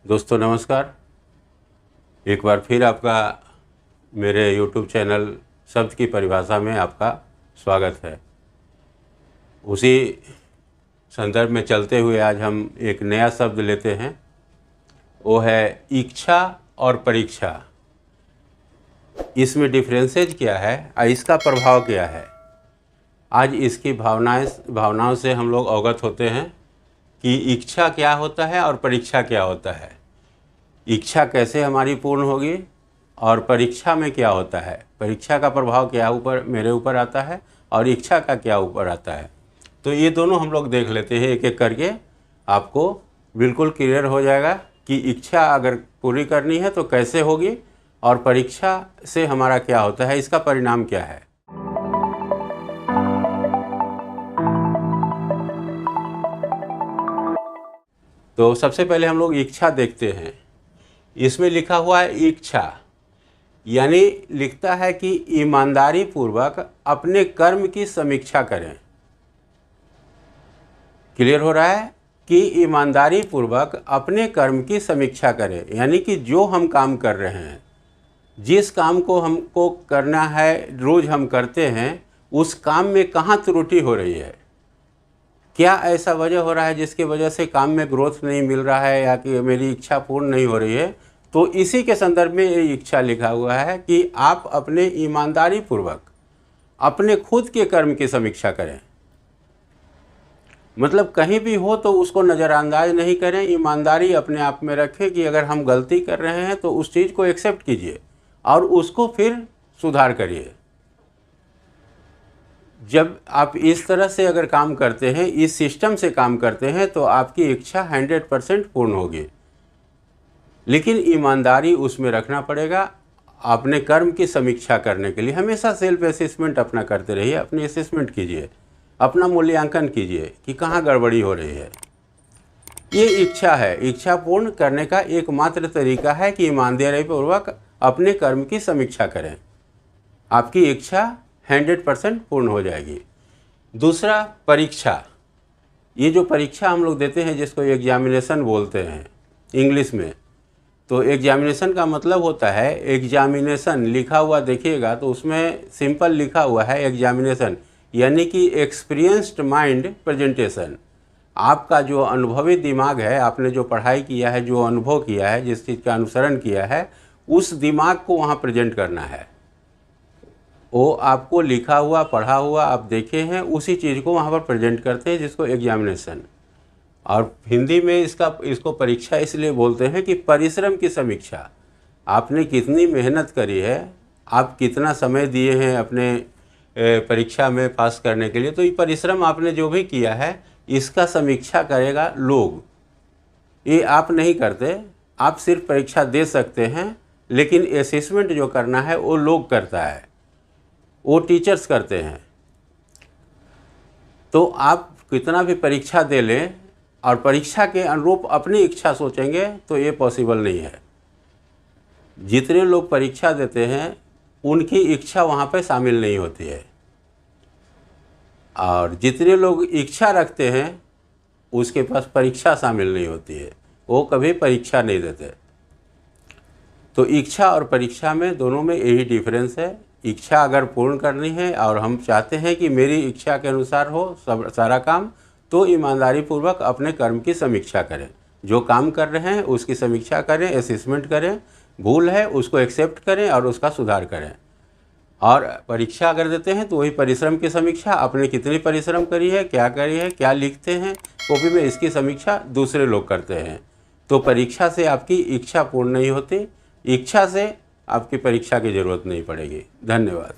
दोस्तों नमस्कार। एक बार फिर आपका मेरे YouTube चैनल शब्द की परिभाषा में आपका स्वागत है। उसी संदर्भ में चलते हुए आज हम एक नया शब्द लेते हैं, वो है इच्छा और परीक्षा। इसमें डिफरेंसेज क्या है और इसका प्रभाव क्या है, आज इसकी भावनाओं से हम लोग अवगत होते हैं कि इच्छा क्या होता है और परीक्षा क्या होता है। इच्छा कैसे हमारी पूर्ण होगी और परीक्षा में क्या होता है, परीक्षा का प्रभाव क्या मेरे ऊपर आता है और इच्छा का क्या ऊपर आता है। तो ये दोनों हम लोग देख लेते हैं एक एक करके, आपको बिल्कुल क्लियर हो जाएगा कि इच्छा अगर पूरी करनी है तो कैसे होगी और परीक्षा से हमारा क्या होता है, इसका परिणाम क्या है। तो सबसे पहले हम लोग इच्छा देखते हैं। इसमें लिखा हुआ है इच्छा, यानी लिखता है कि ईमानदारी पूर्वक अपने कर्म की समीक्षा करें। क्लियर हो रहा है कि ईमानदारी पूर्वक अपने कर्म की समीक्षा करें, यानी कि जो हम काम कर रहे हैं, जिस काम को हमको करना है, रोज़ हम करते हैं, उस काम में कहाँ त्रुटि हो रही है, क्या ऐसा वजह हो रहा है जिसकी वजह से काम में ग्रोथ नहीं मिल रहा है या कि मेरी इच्छा पूर्ण नहीं हो रही है। तो इसी के संदर्भ में ये इच्छा लिखा हुआ है कि आप अपने ईमानदारी पूर्वक अपने खुद के कर्म की समीक्षा करें। मतलब कहीं भी हो तो उसको नज़रअंदाज नहीं करें, ईमानदारी अपने आप में रखें कि अगर हम गलती कर रहे हैं तो उस चीज़ को एक्सेप्ट कीजिए और उसको फिर सुधार करिए। जब आप इस तरह से अगर काम करते हैं, इस सिस्टम से काम करते हैं, तो आपकी इच्छा 100% पूर्ण होगी। लेकिन ईमानदारी उसमें रखना पड़ेगा। अपने कर्म की समीक्षा करने के लिए हमेशा सेल्फ असेसमेंट अपना करते रहिए, अपनी असेसमेंट कीजिए, अपना मूल्यांकन कीजिए कि कहाँ गड़बड़ी हो रही है। ये इच्छा है, इच्छा पूर्ण करने का एकमात्र तरीका है कि ईमानदारी पूर्वक अपने कर्म की समीक्षा करें, आपकी इच्छा 100% पूर्ण हो जाएगी। दूसरा, परीक्षा। ये जो परीक्षा हम लोग देते हैं जिसको एग्जामिनेशन बोलते हैं इंग्लिश में, तो एग्जामिनेशन का मतलब होता है, एग्जामिनेशन लिखा हुआ देखिएगा तो उसमें सिंपल लिखा हुआ है एग्जामिनेशन, यानी कि एक्सपीरियंस्ड माइंड प्रेजेंटेशन। आपका जो अनुभवी दिमाग है, आपने जो पढ़ाई किया है, जो अनुभव किया है, जिस चीज़ का अनुसरण किया है, उस दिमाग को वहाँ प्रेजेंट करना है। वो आपको लिखा हुआ, पढ़ा हुआ आप देखे हैं, उसी चीज़ को वहाँ पर प्रेजेंट करते हैं, जिसको एग्जामिनेशन। और हिंदी में इसको परीक्षा इसलिए बोलते हैं कि परिश्रम की समीक्षा। आपने कितनी मेहनत करी है, आप कितना समय दिए हैं अपने परीक्षा में पास करने के लिए, तो ये परिश्रम आपने जो भी किया है इसका समीक्षा करेगा लोग। ये आप नहीं करते, आप सिर्फ परीक्षा दे सकते हैं, लेकिन असेसमेंट जो करना है वो लोग करता है, वो टीचर्स करते हैं। तो आप कितना भी परीक्षा दे लें और परीक्षा के अनुरूप अपनी इच्छा सोचेंगे तो ये पॉसिबल नहीं है। जितने लोग परीक्षा देते हैं उनकी इच्छा वहाँ पे शामिल नहीं होती है, और जितने लोग इच्छा रखते हैं उसके पास परीक्षा शामिल नहीं होती है, वो कभी परीक्षा नहीं देते। तो इच्छा और परीक्षा में, दोनों में यही डिफरेंस है। इच्छा अगर पूर्ण करनी है और हम चाहते हैं कि मेरी इच्छा के अनुसार हो सारा काम, तो ईमानदारी पूर्वक अपने कर्म की समीक्षा करें। जो काम कर रहे हैं उसकी समीक्षा करें, असेसमेंट करें, भूल है उसको एक्सेप्ट करें और उसका सुधार करें। और परीक्षा अगर देते हैं तो वही परिश्रम की समीक्षा, आपने कितनी परिश्रम करी है, क्या लिखते हैं कॉपी में, इसकी समीक्षा दूसरे लोग करते हैं। तो परीक्षा से आपकी इच्छा पूर्ण नहीं होती, इच्छा से आपकी परीक्षा की ज़रूरत नहीं पड़ेगी। धन्यवाद।